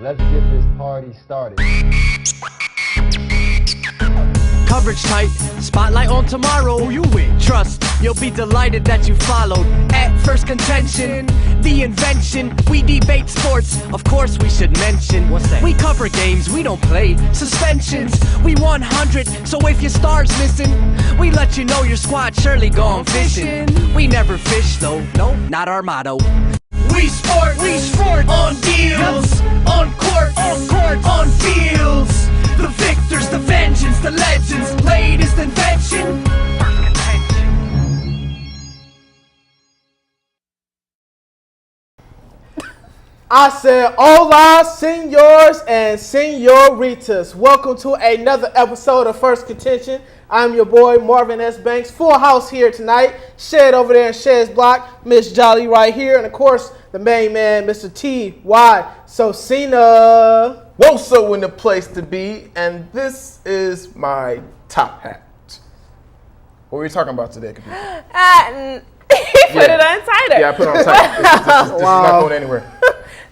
Let's get this party started. Coverage tight, spotlight on tomorrow. Who you with? Trust, you'll be delighted that you followed. At Phirst Contention, the invention. We debate sports, of course we should mention. What's that? We cover games, we don't play suspensions. We 100, so if your star's missing, we let you know your squad surely gone fishing. We never fish though, no, not our motto. We sport on deals, on court, on fields. The victors, the vengeance, the legends, latest invention. Phirst Contention. I said, hola, senors and senoritas. Welcome to another episode of Phirst Contention. I'm your boy, Marvin S. Banks. Full house here tonight. Shed over there in Shed's block. Miss Jolly right here. And, of course, the main man, Mr. T.Y. Sosina. Woso in the place to be, and this is my top hat. What were we talking about today, Capetra? He put it on tighter. Yeah, I put it on tighter. This is not going anywhere.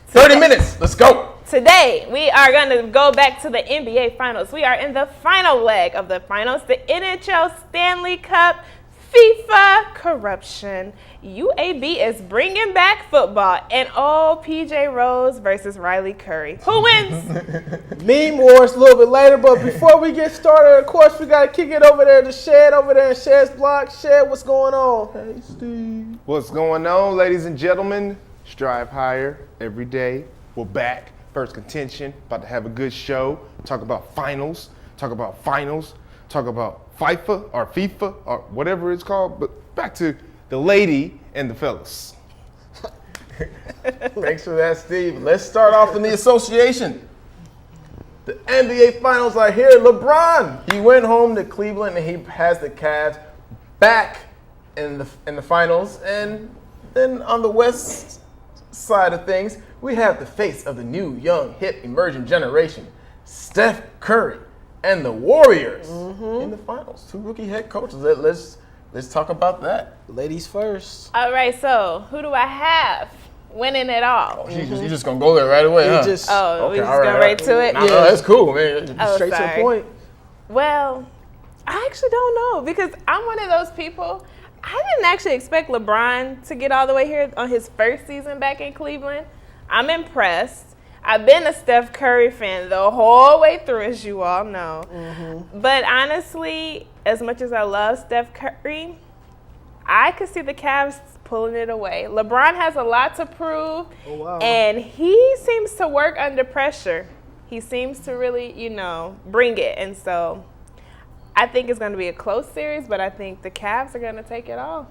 30 minutes. Let's go. Today, we are going to go back to the NBA Finals. We are in the final leg of the finals, the NHL Stanley Cup FIFA corruption. UAB is bringing back football, and PJ Rose versus Riley Curry. Who wins? Meme wars a little bit later, but before we get started, of course, we got to kick it over there to Shed over there in Shed's block. Shed, what's going on? Hey, Steve. What's going on, ladies and gentlemen? Strive higher every day. We're back. Phirst Contention. About to have a good show. Talk about finals. Talk about FIFA or whatever it's called. But back to the lady and the fellas. Thanks for that, Steve. Let's start off in the association. The NBA Finals are here. LeBron, he went home to Cleveland and he has the Cavs back in the finals. And then on the West side of things, we have the face of the new, young, hip, emerging generation, Steph Curry and the Warriors in the finals. Two rookie head coaches. Let's talk about that. Ladies first. All right, so who do I have winning it all? Oh, you're just going to go there right away, huh? we just all going right. right to it? No, that's cool, man. Straight to the point. Well, I actually don't know because I'm one of those people. I didn't actually expect LeBron to get all the way here on his first season back in Cleveland. I'm impressed. I've been a Steph Curry fan the whole way through, as you all know. But honestly, as much as I love Steph Curry, I could see the Cavs pulling it away. LeBron has a lot to prove, and he seems to work under pressure. He seems to really, bring it. And so I think it's going to be a close series, but I think the Cavs are going to take it all.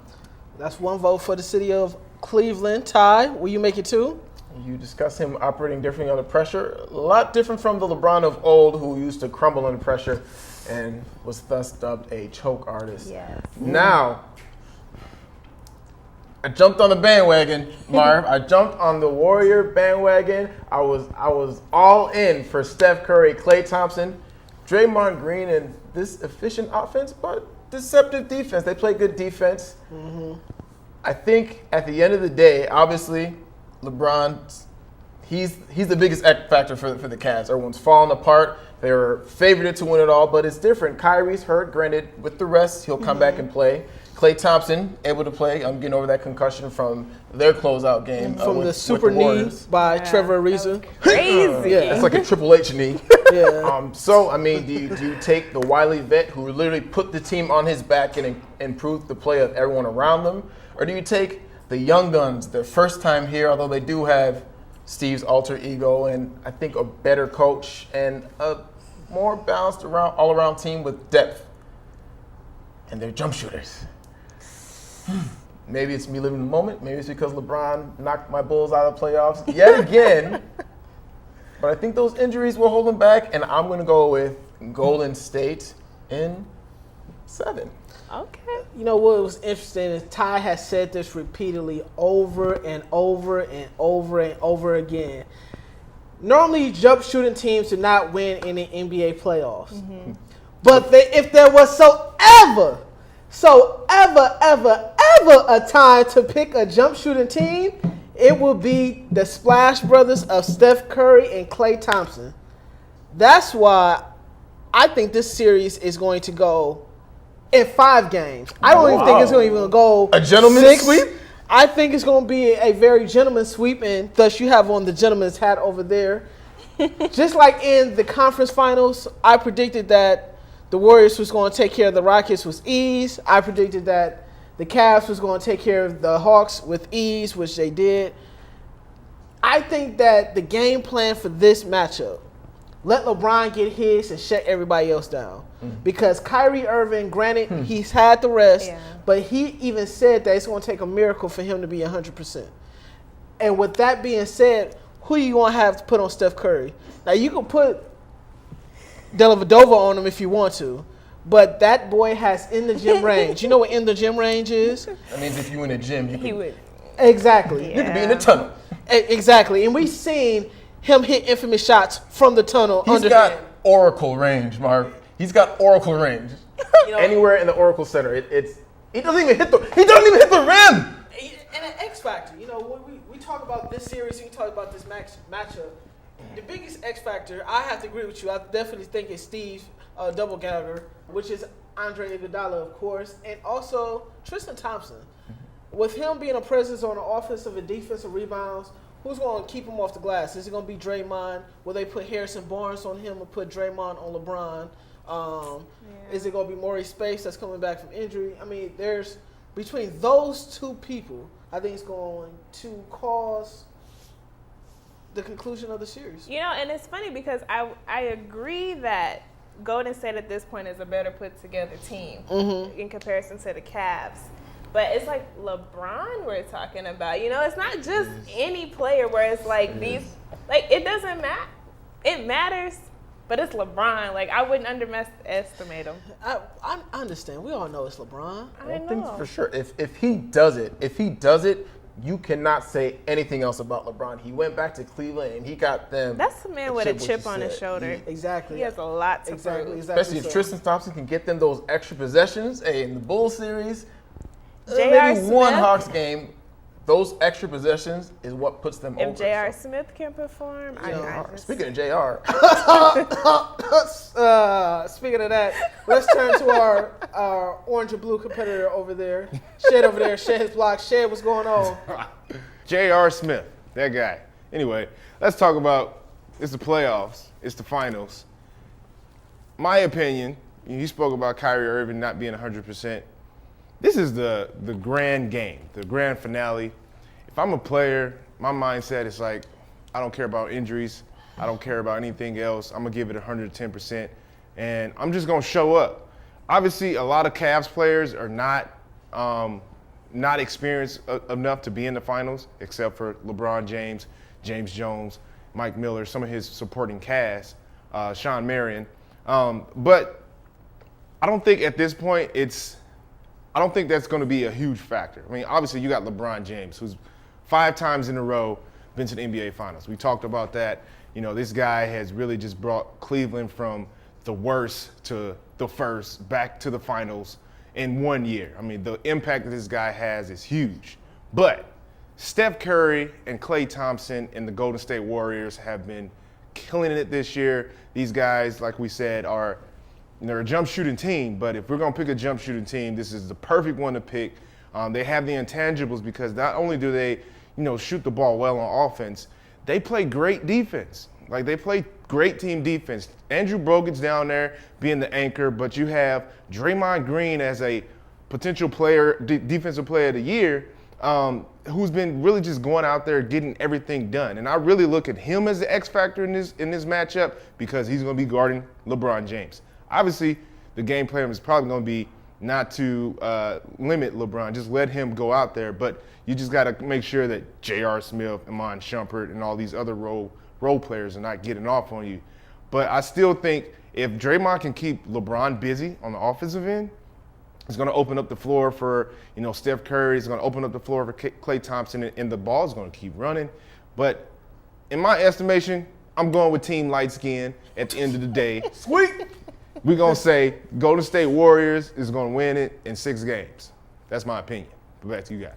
That's one vote for the city of Cleveland. Ty, will you make it two? You discuss him operating differently under pressure. A lot different from the LeBron of old who used to crumble under pressure and was thus dubbed a choke artist. Yes. Now, I jumped on the bandwagon, Marv. I jumped on the Warrior bandwagon. I was all in for Steph Curry, Klay Thompson, Draymond Green, and this efficient offense, but deceptive defense. They play good defense. I think at the end of the day, obviously, LeBron, he's the biggest X factor for the Cavs. Everyone's falling apart. They were favored to win it all, but it's different. Kyrie's hurt. Granted, with the rest, he'll come back and play. Klay Thompson, able to play. I'm getting over that concussion from their closeout game. From the super knee by Trevor Ariza. Crazy. It's like a Triple H knee. Yeah. So, I mean, do you take the wily vet who literally put the team on his back and improved the play of everyone around them? Or do you take the young guns, their first time here, although they do have Steve's alter ego and I think a better coach and a more balanced all-around team with depth, and they're jump shooters? Maybe it's me living the moment. Maybe it's because LeBron knocked my Bulls out of the playoffs yet again. But I think those injuries will hold them back, and I'm going to go with Golden State in 7. Okay. You know what was interesting is Ty has said this repeatedly over and over and over and over again. Normally, jump shooting teams do not win in the NBA playoffs. But if there was ever a time to pick a jump shooting team, it will be the Splash Brothers of Steph Curry and Klay Thompson. That's why I think this series is going to go in 5 games. I don't even think it's going to even go a gentleman's 6. sweep. I think it's going to be a very gentleman's sweep, and thus you have on the gentleman's hat over there. Just like in the conference finals, I predicted that the Warriors was going to take care of the Rockets with ease. I predicted that the Cavs was going to take care of the Hawks with ease, which they did. I think that the game plan for this matchup, let LeBron get his and shut everybody else down. Because Kyrie Irving, granted, he's had the rest, but he even said that it's going to take a miracle for him to be 100%. And with that being said, who you going to have to put on Steph Curry? Now, you can put Dellavedova on him if you want to, but that boy has in the gym range. You know what in the gym range is? That means if you in the gym, you can, Exactly. you can be in the tunnel. Exactly. And we've seen him hit infamous shots from the tunnel. He's got oracle range, Marv. He's got oracle range. Anywhere in the Oracle Center, he doesn't even hit the rim. And an X factor. You know, when we talk about this series, we talk about this matchup. The biggest X factor, I have to agree with you. I definitely think it's Steve Doublegagger, which is Andre Iguodala, of course, and also Tristan Thompson. With him being a presence on the offensive and defensive rebounds, who's going to keep him off the glass? Is it going to be Draymond? Will they put Harrison Barnes on him or put Draymond on LeBron? Is it going to be Maurice Space that's coming back from injury? I mean, there's between those two people, I think it's going to cause the conclusion of the series. You know, and it's funny because I agree that Golden State at this point is a better put together team in comparison to the Cavs. But it's like LeBron we're talking about. You know, it's not just any player where it's like these, like it doesn't matter. It matters, but it's LeBron. Like I wouldn't underestimate him. I understand. We all know it's LeBron. I know. think for sure. If he does it, you cannot say anything else about LeBron. He went back to Cleveland and he got them. That's a man with a chip on his shoulder. Exactly. He has a lot to prove. Especially if Tristan Thompson can get them those extra possessions. Hey, in the Bulls series, J.R. maybe one Smith? Hawks game, those extra possessions is what puts them over. If J.R. Smith can perform, Speaking of J.R. Speaking of that, let's turn to our orange and blue competitor over there. Shed over there. Shed his block. Shed, what's going on? J.R. Smith, that guy. Anyway, let's talk about it's the playoffs. It's the finals. My opinion, you spoke about Kyrie Irving not being 100%. This is the grand game, the grand finale. If I'm a player, my mindset is like, I don't care about injuries. I don't care about anything else. I'm going to give it 110%, and I'm just going to show up. Obviously, a lot of Cavs players are not experienced enough to be in the finals, except for LeBron James, James Jones, Mike Miller, some of his supporting cast, Sean Marion. But I don't think at this point I don't think that's going to be a huge factor. I mean, obviously you got LeBron James, who's 5 times in a row been to the NBA Finals. We talked about that. You know, this guy has really just brought Cleveland from the worst to the first, back to the finals in 1 year. I mean, the impact that this guy has is huge. But Steph Curry and Klay Thompson and the Golden State Warriors have been killing it this year. These guys, like we said, they're a jump shooting team, but if we're going to pick a jump shooting team, this is the perfect one to pick. They have the intangibles because not only do they, shoot the ball well on offense, they play great defense. Like, they play great team defense. Andrew Bogut's down there being the anchor, but you have Draymond Green as a potential player, defensive player of the year, who's been really just going out there getting everything done. And I really look at him as the X factor in this matchup because he's going to be guarding LeBron James. Obviously, the game plan is probably going to be not to limit LeBron, just let him go out there. But you just got to make sure that J.R. Smith, Iman Shumpert, and all these other role players are not getting off on you. But I still think if Draymond can keep LeBron busy on the offensive end, it's going to open up the floor for Steph Curry. It's going to open up the floor for Klay Thompson, and the ball is going to keep running. But in my estimation, I'm going with Team Light Skin at the end of the day. Sweet. We're going to say Golden State Warriors is going to win it in 6 games. That's my opinion. But back to you guys.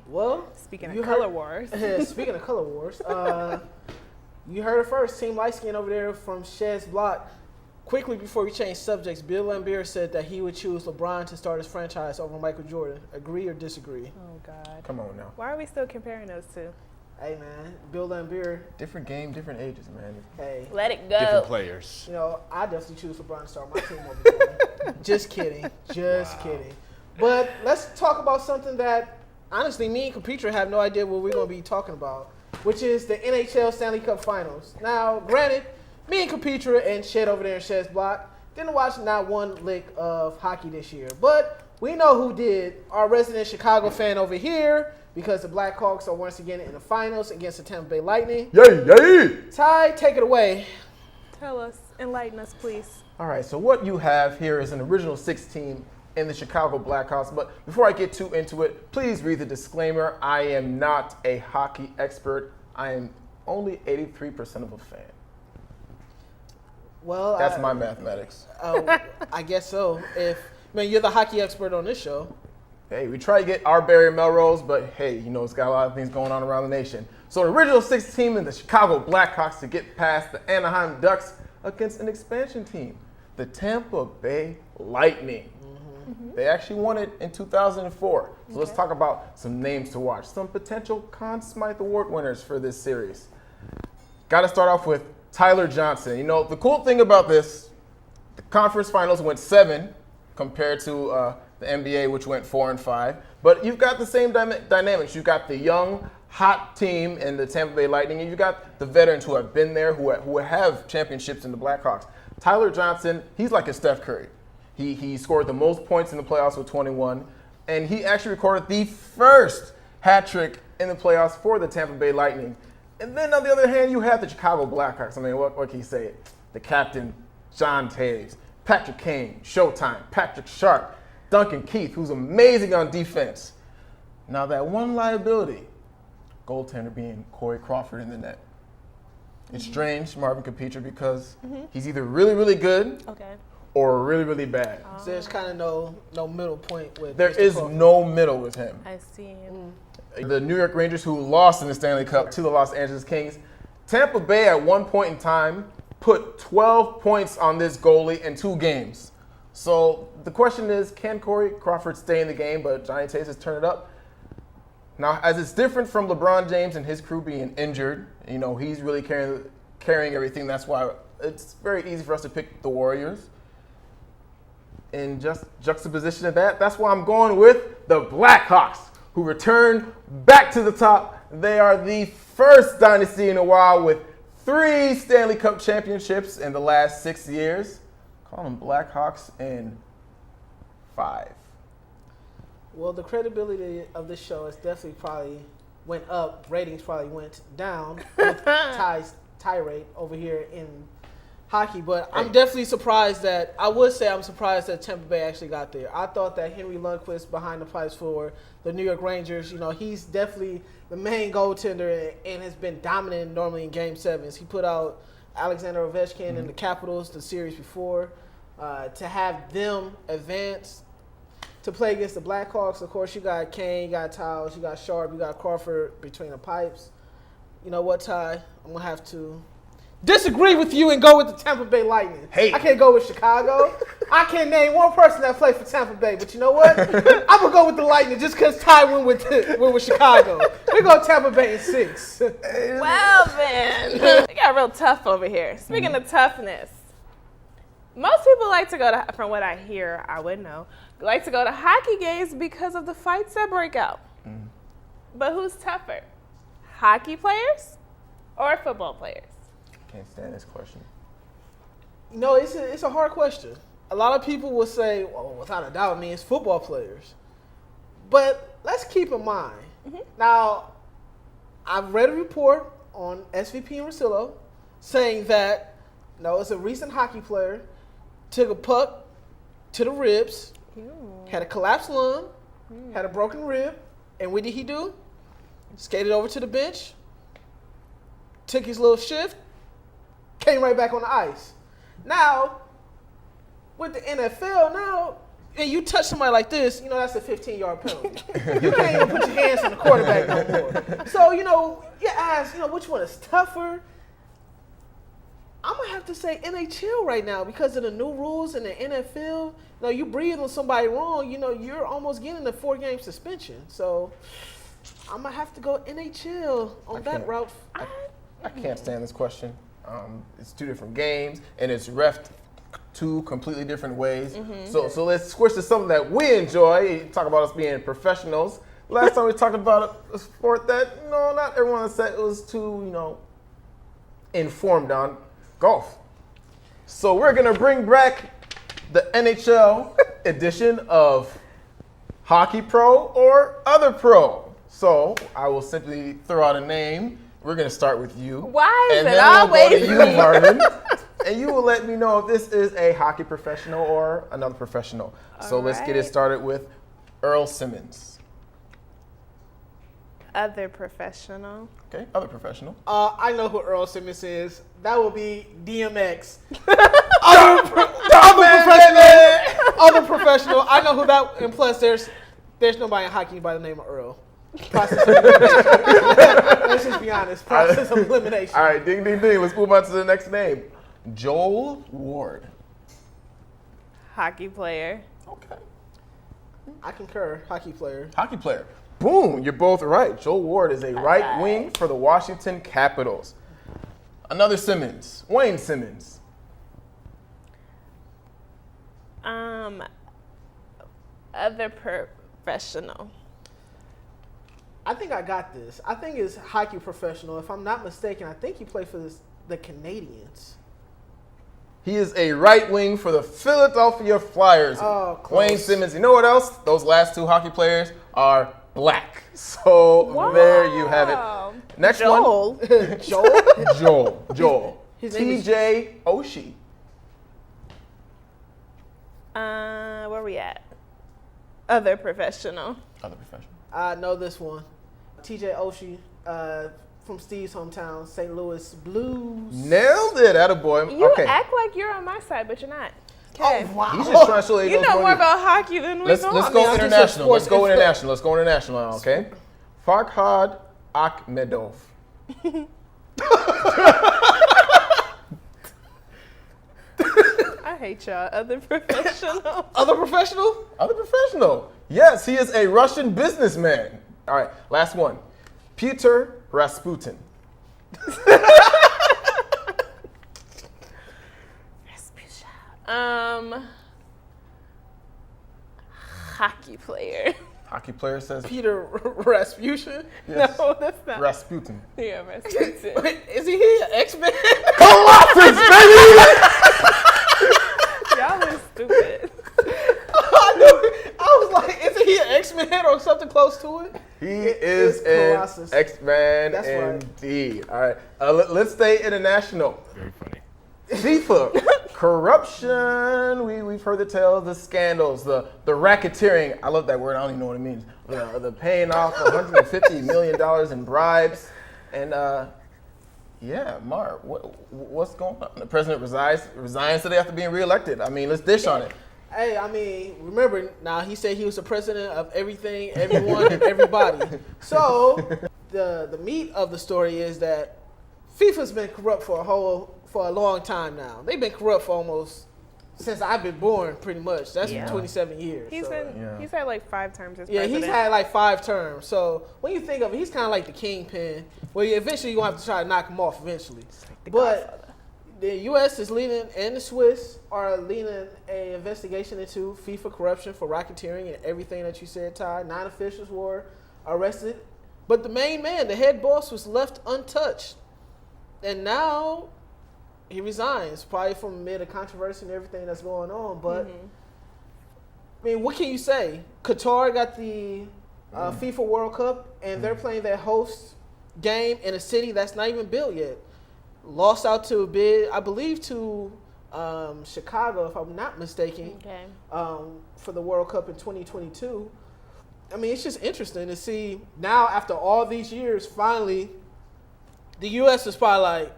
Well, Speaking you of heard- color wars. Speaking of color wars, you heard it first. Team Light Skin over there from Shed's Block. Quickly before we change subjects, Bill Laimbeer said that he would choose LeBron to start his franchise over Michael Jordan. Agree or disagree? Oh, God. Come on now. Why are we still comparing those two? Hey, man. Bill Laimbeer, Different game, different ages, man. hey. Let it go. Different players. You know, I definitely choose LeBron to start my team over Jordan. Just kidding. Just kidding. But let's talk about something that, honestly, me and Capetra have no idea what we're going to be talking about, which is the NHL Stanley Cup Finals. Now, granted, me and Capetra and Shed over there in Shed's Block didn't watch not one lick of hockey this year. But we know who did. Our resident Chicago fan over here, because the Blackhawks are once again in the finals against the Tampa Bay Lightning. Yay, yay! Ty, take it away. Tell us. Enlighten us, please. All right, so what you have here is an original 6 team in the Chicago Blackhawks. But before I get too into it, please read the disclaimer. I am not a hockey expert. I am only 83% of a fan. Well, That's my mathematics. I guess so. You're the hockey expert on this show. Hey, we try to get our Barry Melrose, but hey, you know, it's got a lot of things going on around the nation. So the original 6 team in the Chicago Blackhawks to get past the Anaheim Ducks against an expansion team, the Tampa Bay Lightning. They actually won it in 2004. So let's talk about some names to watch, some potential Conn Smythe Award winners for this series. Got to start off with Tyler Johnson. You know, the cool thing about this, the conference finals went 7 compared to the NBA, which went 4 and 5. But you've got the same dynamics. You've got the young, hot team in the Tampa Bay Lightning, and you've got the veterans who have been there, who have championships in the Blackhawks. Tyler Johnson, he's like a Steph Curry. He scored the most points in the playoffs with 21, and he actually recorded the first hat trick in the playoffs for the Tampa Bay Lightning. And then on the other hand, you have the Chicago Blackhawks. I mean, what can you say? The captain, John Taves, Patrick Kane, Showtime, Patrick Sharp, Duncan Keith, who's amazing on defense. Now that one liability, goaltender being Corey Crawford in the net. It's strange, Marvin Capetra, because he's either really, really good or really, really bad. So there's kind of no middle point with There Mr. is Crawford. no middle with him. I see. The New York Rangers, who lost in the Stanley Cup to the Los Angeles Kings. Tampa Bay, at one point in time, put 12 points on this goalie in 2 games. So the question is, can Corey Crawford stay in the game? But Johnny Taves has turned it up. Now, as it's different from LeBron James and his crew being injured, you know, he's really carrying everything. That's why it's very easy for us to pick the Warriors. In just juxtaposition of that, that's why I'm going with the Blackhawks, who return back to the top. They are the first dynasty in a while with 3 Stanley Cup championships in the last 6 years. Call them Blackhawks in 5. Well, the credibility of this show is definitely probably went up. Ratings probably went down with Ty's tirade over here in hockey. But I'm definitely surprised that, I'm surprised that Tampa Bay actually got there. I thought that Henry Lundqvist behind the pipes for the New York Rangers, you know, he's definitely the main goaltender and has been dominant normally in Game 7s. He put out Alexander Ovechkin in the Capitals the series before. To have them advance to play against the Blackhawks, of course, you got Kane, you got Tiles, you got Sharp, you got Crawford between the pipes. You know what, Ty? I'm going to have to disagree with you and go with the Tampa Bay Lightning. Hey. I can't go with Chicago. I can't name one person that played for Tampa Bay, but you know what? I'm going to go with the Lightning just because Ty went with Chicago. We go Tampa Bay in 6. Well, then. It got real tough over here. Speaking of toughness, most people like to go to, from what I hear, I would know, like to go to hockey games because of the fights that break out. But who's tougher? Hockey players or football players? Can't stand this question. You know, it's a hard question. A lot of people will say, well, without a doubt, it's football players. But let's keep in mind. Now, I've read a report on SVP and Rosillo saying that, no, it's a recent hockey player, took a puck to the ribs, had a collapsed lung, had a broken rib, and what did he do? Skated over to the bench, took his little shift, came right back on the ice. Now, with the NFL now, and you touch somebody like this, that's a 15-yard penalty. You can't even put your hands on the quarterback no more. So, you ask, which one is tougher? I'm going to have to say NHL right now because of the new rules in the NFL. You breathe on somebody wrong, you're almost getting a 4-game suspension. So I'm going to have to go NHL on that route. I can't stand this question. It's 2 different games, and it's reffed 2 completely different ways. So let's switch to something that we enjoy. You talk about us being professionals. Last time we talked about a sport that not everyone said it was too informed on, golf. So we're gonna bring back the NHL edition of Hockey Pro or Other Pro. So I will simply throw out a name. We're gonna start with you. Why is and it then always we'll go to me? you, Marvin? And you will let me know if this is a hockey professional or another professional. So let's get it started with Earl Simmons. Other professional. Okay, other professional. I know who Earl Simmons is. That will be DMX. Other professional. I know who that. And plus, there's nobody in hockey by the name of Earl. Process of elimination. Let's just be honest. Process of elimination. All right, ding, ding, ding. Let's move on to the next name. Joel Ward. Hockey player. Okay. I concur. Hockey player. Hockey player. Boom, you're both right. Joel Ward is a right wing for the Washington Capitals. Another Simmons. Wayne Simmons. Other professional. I think I got this. I think it's hockey professional. If I'm not mistaken, I think he played for the Canadians. He is a right wing for the Philadelphia Flyers. Oh, close. Wayne Simmons. You know what else? Those last 2 hockey players are black. So there you have it. Next Joel. one. Joel. His name is TJ Oshie. Where we at? Other professional. Other professional. I know this one. TJ Oshie from Steve's hometown, St. Louis Blues. Nailed it, attaboy. You Okay. act like you're on my side, but you're not. Oh, Okay. wow. He's just trying to show You know more about hockey than we Let's know. go I'm just a international. Let's go sports international. Let's go international now, okay? Farhad Akhmedov. I hate y'all. Other professional. Other professional? Other professional. Yes, he is a Russian businessman. All right, last one. Peter Rasputin. Hockey player. Hockey player says Peter Rasputin? Yes. No, that's not. Rasputin. Yeah, Rasputin. Wait, is he here? X-Men? Colossus, baby! Y'all are stupid. I was like, isn't he an X-Men or something close to it? He It's is an Colossus. X-Man That's right. indeed. All right, let's stay international. Very funny. FIFA, corruption. We've heard the tales, the scandals, the racketeering. I love that word. I don't even know what it means. The paying off $150 million in bribes, and yeah, Marv, what's going on? The president resigns today after being reelected. I mean, let's dish on it. Hey, I mean, remember now he said he was the president of everything, everyone, and everybody. So the meat of the story is that FIFA's been corrupt for a long time now. They've been corrupt for almost since I've been born, pretty much. That's 27 years. He's so. had like 5 terms as Yeah, president. he's had like 5 terms. So when you think of it, he's kind of like the kingpin. Well, eventually you're going to have to try to knock him off eventually. But the U.S. is leading, and the Swiss are leading an investigation into FIFA corruption for racketeering and everything that you said, Ty. 9 officials were arrested. But the main man, the head boss, was left untouched. And now he resigns, probably from amid the controversy and everything that's going on. But, I mean, what can you say? Qatar got the FIFA World Cup, and they're playing their host game in a city that's not even built yet. Lost out to a bid, I believe, to Chicago, if I'm not mistaken, for the World Cup in 2022. I mean, it's just interesting to see now, after all these years, finally, the U.S. is probably like,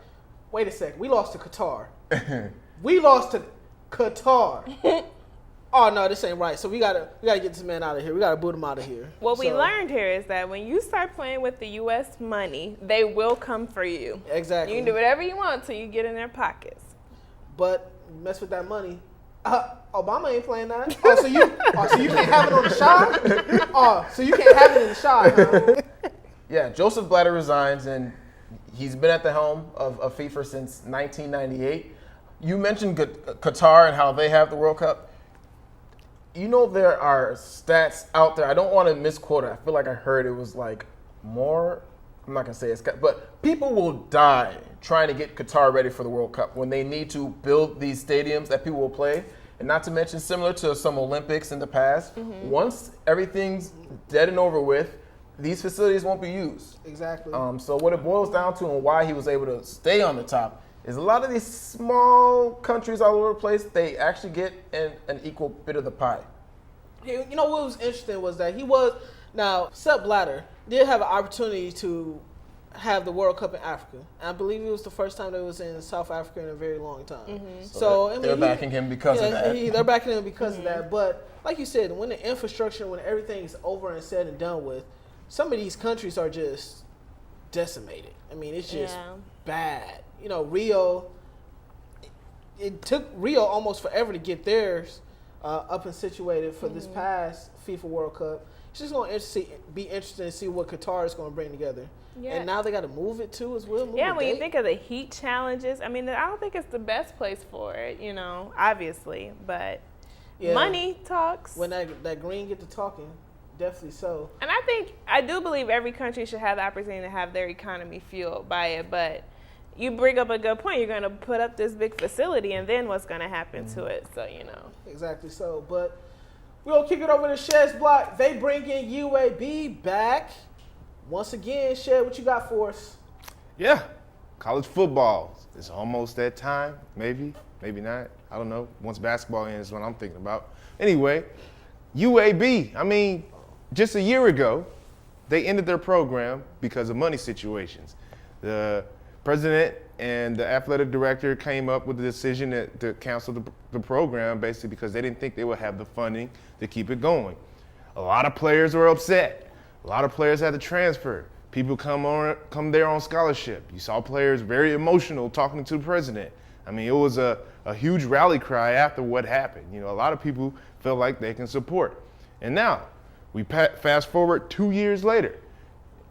wait a second, we lost to Qatar. We lost to Qatar. oh no, this ain't right. So we gotta get this man out of here. We gotta boot him out of here. What we So, learned here is that when you start playing with the U.S. money, they will come for you. Exactly. You can do whatever you want till you get in their pockets. But mess with that money. Obama ain't playing that. So you can't have it on the shot? So you can't have it in the shot, huh? Yeah, Joseph Blatter resigns, and he's been at the helm of FIFA since 1998. You mentioned Qatar and how they have the World Cup. You know, there are stats out there. I don't want to misquote it. I feel like I heard it was like more. I'm not going to say it's, but people will die trying to get Qatar ready for the World Cup when they need to build these stadiums that people will play. And not to mention, similar to some Olympics in the past, once everything's dead and over with, these facilities won't be used. Exactly. So what it boils down to and why he was able to stay on the top is a lot of these small countries all over the place, they actually get an equal bit of the pie. You know what was interesting was that now Sepp Blatter did have an opportunity to have the World Cup in Africa. And I believe it was the first time they was in South Africa in a very long time. So I mean, they're backing him because of that. They're backing him because of that. But like you said, when the infrastructure, when everything's over and said and done with, some of these countries are just decimated. I mean, it's just bad. You know, Rio, it took Rio almost forever to get theirs up and situated for this past FIFA World Cup. It's just going to be interesting to see what Qatar is going to bring together. Yeah. And now they got to move it too as well. When you think of the heat challenges, I mean, I don't think it's the best place for it, you know, obviously. But money talks. When that green get to talking, definitely so. And I do believe every country should have the opportunity to have their economy fueled by it. But you bring up a good point. You're going to put up this big facility, and then what's going to happen to it? So, you know. Exactly so. But we'll kick it over to Shed's block. They bring in UAB back. Once again, Shed, what you got for us? Yeah, college football. It's almost that time. Maybe not. I don't know. Once basketball ends is what I'm thinking about. Anyway, UAB. I mean, just a year ago, they ended their program because of money situations. The president and the athletic director came up with the decision to cancel the program basically because they didn't think they would have the funding to keep it going. A lot of players were upset. A lot of players had to transfer. People come there on scholarship. You saw players very emotional talking to the president. I mean, it was a huge rally cry after what happened. You know, a lot of people felt like they can support. And now, we fast forward 2 years later.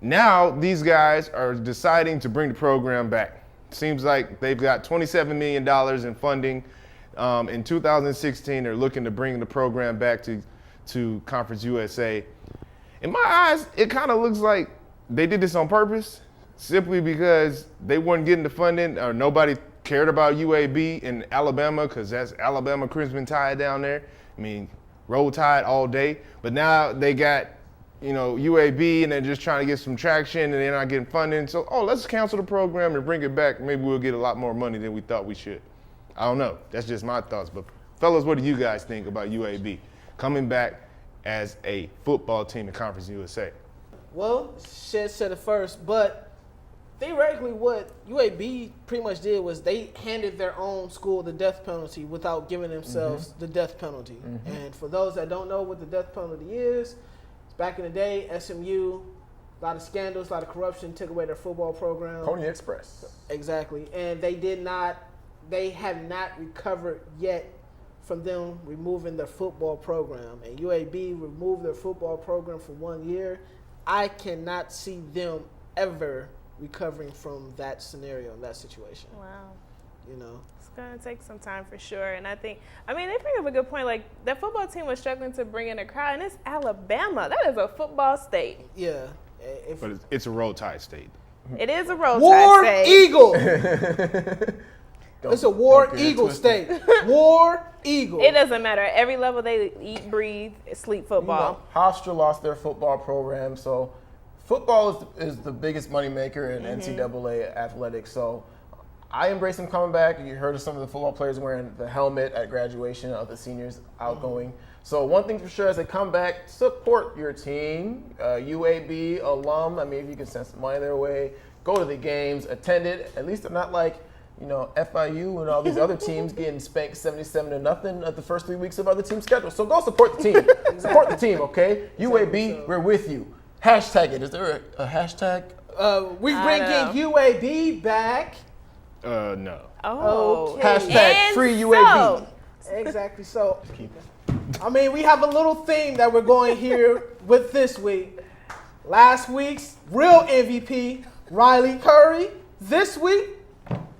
Now, these guys are deciding to bring the program back. Seems like they've got $27 million in funding. In 2016, they're looking to bring the program back to Conference USA. In my eyes, it kind of looks like they did this on purpose, simply because they weren't getting the funding or nobody cared about UAB in Alabama because that's Alabama Crimson Tide down there. I mean, Roll Tide all day. But now they got, you know, UAB and they're just trying to get some traction and they're not getting funding. So, let's cancel the program and bring it back. Maybe we'll get a lot more money than we thought we should. I don't know. That's just my thoughts. But fellas, what do you guys think about UAB coming back as a football team in Conference USA? Well, Shed said it first, but theoretically what UAB pretty much did was they handed their own school the death penalty without giving themselves the death penalty. And for those that don't know what the death penalty is, back in the day, SMU, a lot of scandals, a lot of corruption, took away their football program. Pony Express. Exactly. And they have not recovered yet from them removing their football program. And UAB removed their football program for 1 year. I cannot see them ever recovering from that scenario, that situation. Wow. You know? It's going to take some time for sure. And they bring up a good point. Like, that football team was struggling to bring in a crowd, and it's Alabama. That is a football state. Yeah. But it's a Roll Tide state. It is a Roll Tide War state. Eagle. It's a War Eagle state. War Eagle. It doesn't matter. At every level, they eat, breathe, sleep football. You know, Hofstra lost their football program, so football is the biggest moneymaker in NCAA athletics. So I embrace them coming back. You heard of some of the football players wearing the helmet at graduation of the seniors outgoing. So one thing for sure, as they come back, support your team. UAB alum, I mean, if you can send some money their way, go to the games, attend it. At least they're not like you know, FIU and all these other teams getting spanked 77-0 at the first 3 weeks of other team schedule. So go support the team. Support the team, okay? UAB, we're with you. Hashtag it. Is there a hashtag? We bringing UAB back. No. Oh. Okay. Hashtag And free UAB. Exactly. So, I mean, we have a little theme that we're going here with this week. Last week's real MVP, Riley Curry. This week,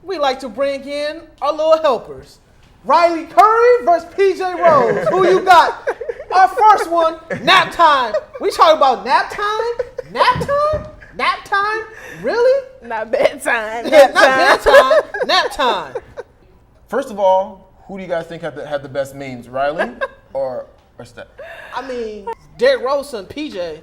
we like to bring in our little helpers. Riley Curry versus PJ Rose. Who you got? Our first one, nap time. We talking about nap time? Nap time? Nap time? Really? Not bedtime. Yeah, not bedtime. Nap time. First of all, who do you guys think had the best memes, Riley or Steph? I mean, Derrick Rose son, PJ.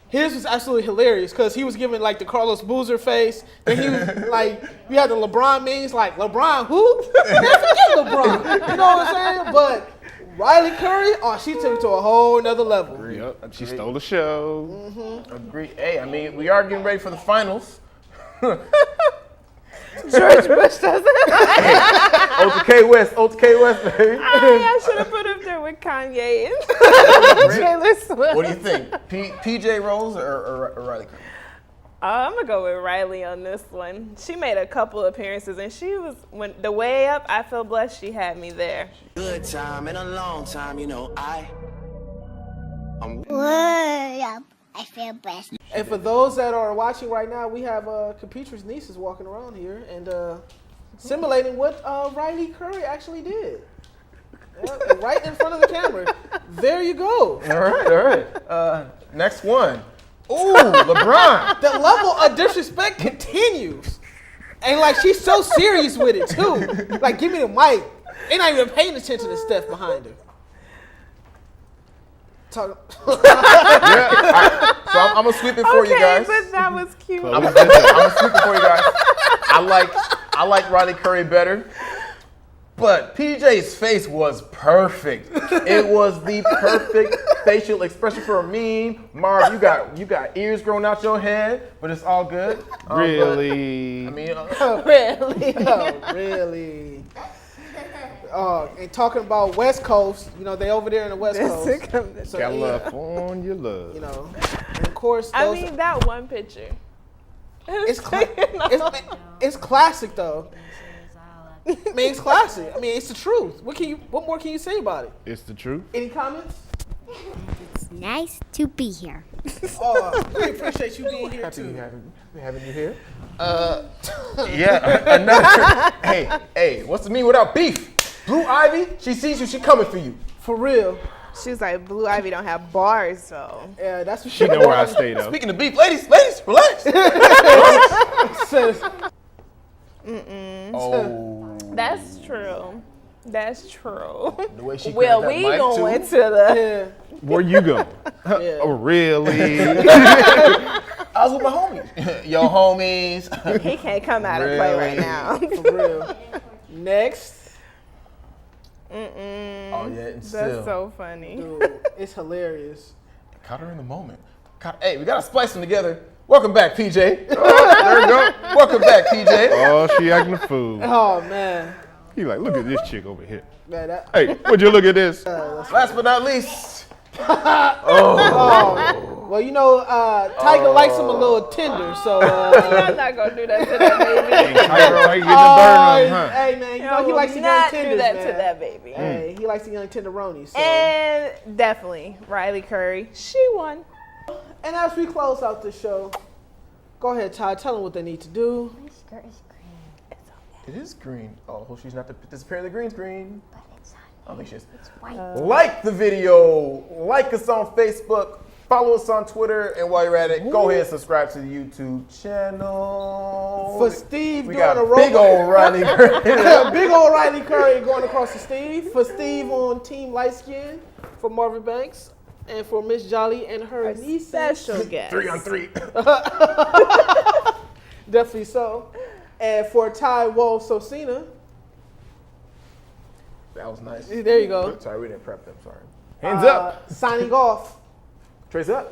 His was absolutely hilarious because he was giving like the Carlos Boozer face. Then he was like, you had the LeBron memes, like, LeBron who? Man, forget LeBron. You know what I'm saying? But Riley Curry, she took it to a whole nother level. Yep. She stole the show. Mm-hmm. Agree. Hey, I mean, we are getting ready for the finals. George Bush doesn't. OTK West, baby. I should have put him there with Kanye and Taylor Swift. What do you think? PJ Rose or Riley Curry? I'm gonna go with Riley on this one. She made a couple appearances, and she was when the way up. I feel blessed she had me there. Good time in a long time, you know. I'm I feel blessed. And for those that are watching right now, we have Capetra's nieces walking around here and simulating what Riley Curry actually did. Right in front of the camera. There you go. All right. Next one. Ooh, LeBron. The level of disrespect continues. And like she's so serious with it too. Like, give me the mic. They're not even paying attention to Steph behind her. So I'm gonna sweep it for you guys. But that was cute. I'm gonna sweep it for you guys. I like Riley Curry better, but PJ's face was perfect. It was the perfect facial expression for a meme. Marv, you got ears growing out your head, but it's all good. Really? I mean, Really? Oh, really? And talking about West Coast, you know, they over there in the West Coast. So, California love. you know, and of course, I mean, that one picture. it's classic though. I mean, it's classic. I mean, it's the truth. What more can you say about it? It's the truth. Any comments? It's nice to be here. We appreciate you being here too. having you here. Yeah, another. Hey, what's the mean without beef? Blue Ivy, she sees you, she coming for you. For real. She was like, Blue Ivy don't have bars, so. Yeah, that's what She know where I stay though. Speaking of beef, ladies, relax. Oh, That's true. That's true. the way she Well, grabbed that we mic, going too. to the. Yeah. Where you go? Yeah. Oh, really? I was with my homies. Yo, homies. He can't come out and play right now. For real. Next. Oh yeah, and That's still. so funny. Dude, it's hilarious. Caught her in the moment. Hey, we gotta splice them together. Welcome back, PJ. There you go. Welcome back, PJ. Oh, she acting a fool. Oh man. He like, look at this chick over here. Man, that, Hey, would you look at this? Last but not least. well, you know, Tiger likes him a little tender, so. I'm not gonna do that to that baby. Tiger, you get the burn on, huh? Hey man, you know I he will likes the young not tenders, do that man. to that baby. Hey, he likes the young tenderonis. So. And definitely Riley Curry. She won. And as we close out the show, go ahead, Ty. Tell them what they need to do. My skirt is green, It is green. Oh, hope she's not disappearing the green screen. but it's not. I don't think she is. It's white. Like the video, like us on Facebook, follow us on Twitter, and while you're at it, go ahead and subscribe to the YouTube channel. For Steve we doing got a big old Riley Curry. big old Riley Curry going across to Steve. For Steve on Team Light Skin. For Marvin Banks. And for Miss Jolly and her niece. Special guest. 3-on-3. Definitely so. And for Ty Wolf Sosina. That was nice. There you go. Sorry, we didn't prep them. Sorry. Hands up. Signing off. Trace up.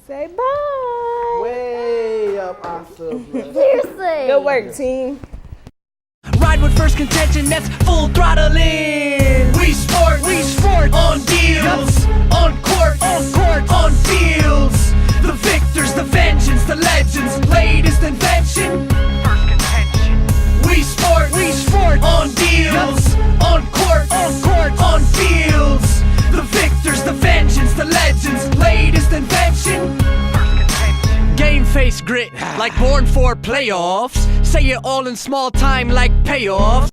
Say bye. Way up, I feel blessed. Seriously. Good work, team. Ride with Phirst Contention, that's full throttle in. We sport on deals, on court, on fields. The victors, the vengeance, the legends, latest invention. Phirst Contention. We sport on deals, on court, on fields. The victors, the vengeance, the legends, latest invention. Phirst Contention. Game face grit, like born for playoffs. Say it all in small time like payoffs.